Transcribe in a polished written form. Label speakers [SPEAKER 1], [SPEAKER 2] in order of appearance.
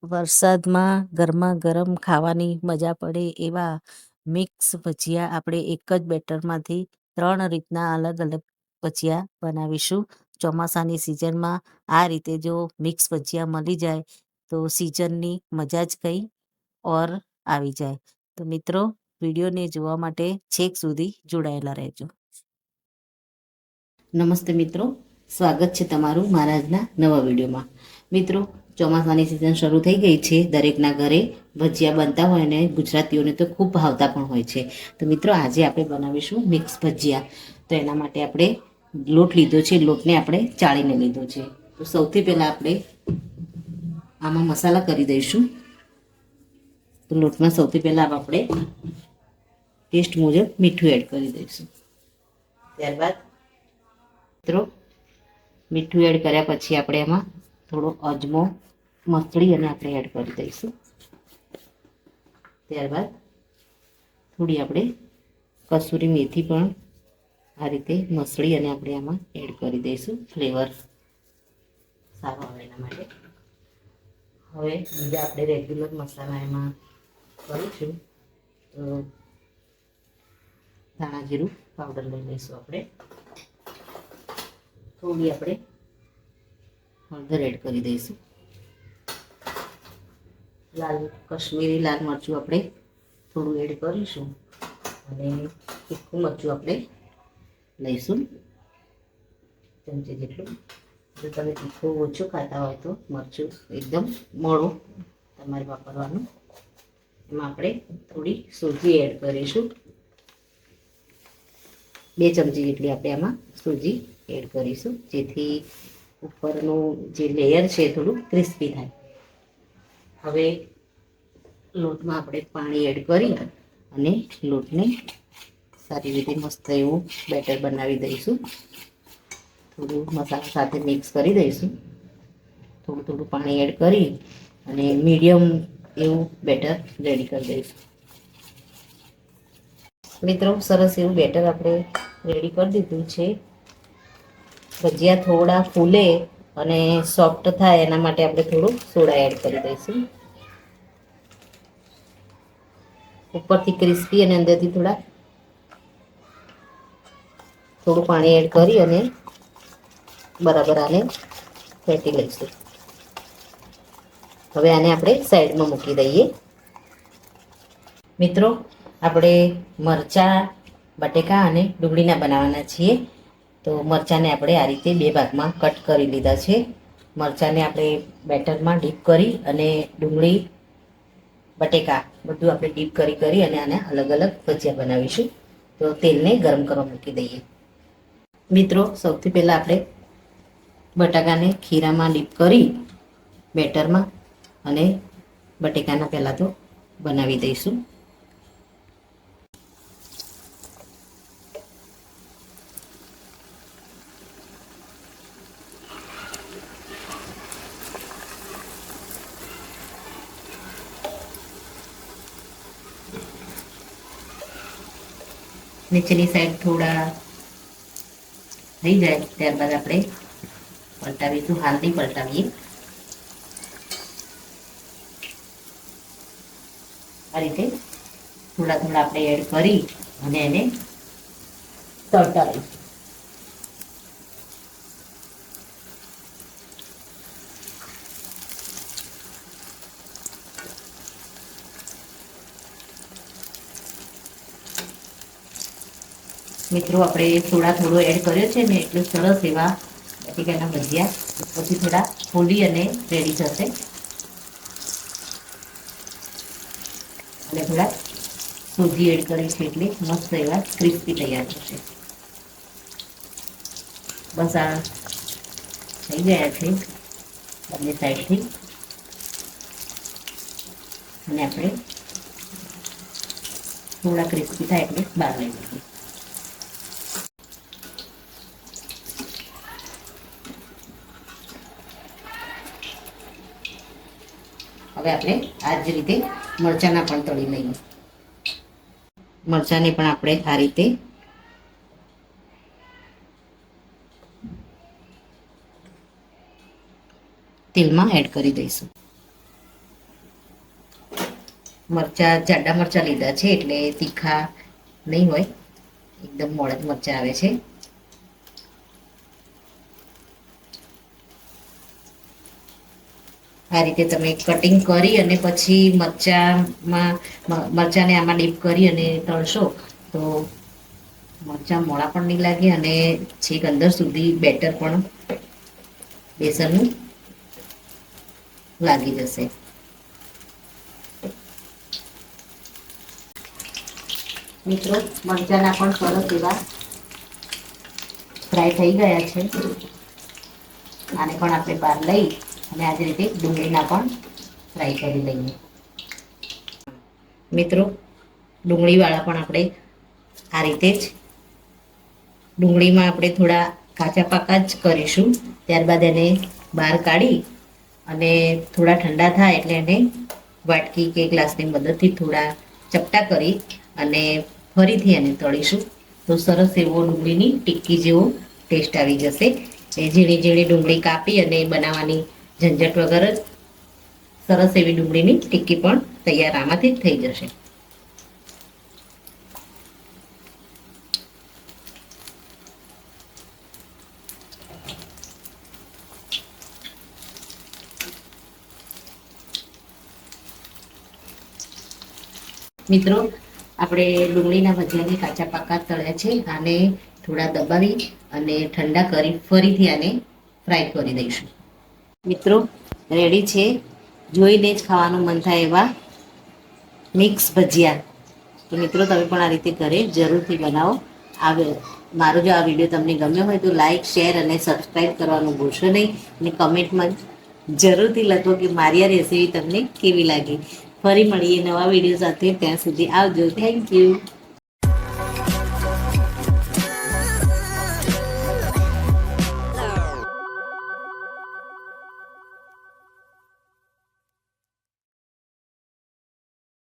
[SPEAKER 1] વરસાદમાં ગરમા ગરમ ખાવાની મજા પડે એવા મિક્સ ભજીયા આપણે એક જ બેટરમાંથી 3 રીતના અલગ અલગ ભજીયા બનાવીશું. ચોમાસાની સિઝનમાં આ રીતે જો મિક્સ ભજીયા મળી જાય તો સિઝનની મજા જ કંઈ ઓર આવી જાય. તો મિત્રો, વિડીયોને જોવા માટે છેક સુધી જોડાયેલા રહેજો. નમસ્તે મિત્રો, સ્વાગત છે તમારું મારા આજના નવા વિડીયોમાં. મિત્રો, ચોમાસાની સિઝન શરૂ થઈ ગઈ છે. દરેકના ઘરે ભજીયા બનતા હોય અને ગુજરાતીઓને તો ખૂબ ભાવતા પણ હોય છે. તો મિત્રો, આજે આપણે બનાવીશું મિક્સ ભજીયા. તો એના માટે આપણે લોટ લીધો છે. લોટને આપણે ચાળીને લીધો છે. તો સૌથી પહેલાં આપણે આમાં મસાલા કરી દઈશું. તો લોટમાં સૌથી પહેલાં આપણે ટેસ્ટ મુજબ મીઠું એડ કરી દઈશું. ત્યારબાદ મિત્રો, મીઠું એડ કર્યા પછી આપણે એમાં થોડો અજમો મસળી અને આપણે એડ કરી દઈશું. ત્યારબાદ થોડી આપણે કસૂરી મેથી પણ આ રીતે મસળી અને આપણે આમાં એડ કરી દઈશું, ફ્લેવર સારો આવે એના માટે. હવે બીજા આપણે રેગ્યુલર મસાલા એમાં કરીશું. તો ધાણા જીરું પાવડર લઈ લઈશું આપણે. થોડી આપણે હળદર એડ કરી દઈશું. કશ્મીરી લાલ મરચું આપણે થોડું એડ કરીશું અને તીખું મરચું આપણે લઈશું ચમચી જેટલું. જો તમે તીખું ઓછું ખાતા હોય તો મરચું એકદમ મોળું તમારે વાપરવાનું. એમાં આપણે થોડી સૂજી એડ કરીશું. 2 ચમચી જેટલી આપણે આમાં સૂજી એડ કરીશું, જેથી ઉપરનું જે લેયર છે એ થોડું ક્રિસ્પી થાય. હવે લોટમાં આપણે પાણી એડ કરી અને લોટને સારી રીતે મસ્ત એવું બેટર બનાવી દઈશું. થોડું મસાલા સાથે મિક્સ કરી દઈશું. થોડું થોડું પાણી એડ કરી અને મીડિયમ એવું બેટર રેડી કરી દઈશું. મિત્રો, સરસ એવું બેટર આપણે રેડી કરી દીધું છે. ભજીયા થોડા ફૂલે અને સોફ્ટ થાય એના માટે આપણે થોડું સોડા એડ કરી દઈશું. ઉપરથી ક્રિસ્પી અને અંદરથી થોડું પાણી એડ કરી અને બરાબર આને ફેટી લઈશું. હવે આને આપણે સાઈડમાં મૂકી દઈએ. મિત્રો, આપણે મરચાં, બટેકા અને ડુંગળીના બનાવવાના છીએ. તો મરચાંને આપણે આ રીતે 2 ભાગમાં કટ કરી લીધા છે. મરચાંને આપણે બેટરમાં ડીપ કરી અને ડુંગળી, બટેકા બધું આપણે ડીપ કરી અને આને અલગ અલગ ભજીયા બનાવીશું. તો તેલને ગરમ કરવા મૂકી દઈએ. મિત્રો, સૌથી પહેલાં આપણે બટાકાને ખીરામાં ડીપ કરી બેટરમાં અને બટેકાના પહેલાં તો બનાવી દઈશું. નીચેની સાઈડ થોડા થઈ જાય ત્યારબાદ આપણે પલટાવીશું. હાલ નહીં પલટાવીએ. આ રીતે થોડા થોડા આપણે એડ કરી અને એને તળતા રહીશું. મિત્રો, આપણે થોડો એડ કર્યો છે ને એટલે સરસ એવા બટેકાના ભજીયા પછી થોડા ફૂલી અને રેડી થશે અને થોડા સૂજી એડ કરી છે એટલે મસ્ત એવા ક્રિસ્પી તૈયાર થશે. બસ આ થઈ ગયા છે બંને સાઈડથી અને આપણે થોડા ક્રિસ્પી થાય એટલે બહાર લઈ લઈએ. હવે આપણે આ જ રીતે મરચાંના પણ તળી લઈએ. મરચાંને પણ આપણે આ રીતે તેલમાં એડ કરી દઈશું. જાડા મરચાં લીધા છે, એટલે તીખા નહીં હોય, એકદમ મોડા જ મરચાં આવે છે. આ રીતે તમે કટિંગ કરી અને પછી મરચાંને આમાં ડીપ કરી અને તળશો તો મરચાં મોડા પણ નહીં લાગે અને છેક અંદર સુધી બેટર પણ બેસનનું લાગી જશે. મિત્રો મરચાંના પણ સરસ એવા ફ્રાય થઈ ગયા છે. આને પણ આપણે બહાર લઈ અને આ જ રીતે ડુંગળીના પણ ફ્રાય કરી લઈએ. મિત્રો ડુંગળીવાળા પણ આપણે આ રીતે જ ડુંગળીમાં આપણે થોડા કાચા પાકા જ કરીશું. ત્યારબાદ એને બહાર કાઢી અને થોડા ઠંડા થાય એટલે એને વાટકી કે ગ્લાસની મદદથી થોડા ચપટા કરી અને ફરીથી એને તળીશું તો સરસ એવો ડુંગળીની ટિક્કી જેવો ટેસ્ટ આવી જશે. એ ઝીણી ઝીણી ડુંગળી કાપી અને બનાવવાની ઝંઝટ વગર જ સરસ એવી ડુંગળીની ટિક્કી પણ તૈયાર આમાંથી જ થઈ જશે. મિત્રો આપણે ડુંગળીના ભજીયાને કાચા પાકા તળ્યા છે. આને થોડા દબાવી અને ઠંડા કરી ફરીથી આને ફ્રાય કરી દઈશું. મિત્રો રેડી છે. જોઈને જ ખાવાનું મન થાય એવા મિક્સ ભજીયા. તો મિત્રો તમે પણ આ રીતે ઘરે જરૂરથી બનાવો. મારો જો આ વિડીયો તમને ગમ્યો હોય તો લાઈક, શેર અને સબસ્ક્રાઈબ કરવાનું ભૂલશો નહીં અને કમેન્ટમાં જરૂરથી લખો કે મારી આ રેસીપી તમને કેવી લાગી. ફરી મળીએ નવા વિડીયો સાથે. ત્યાં સુધી આવજો. Thank you.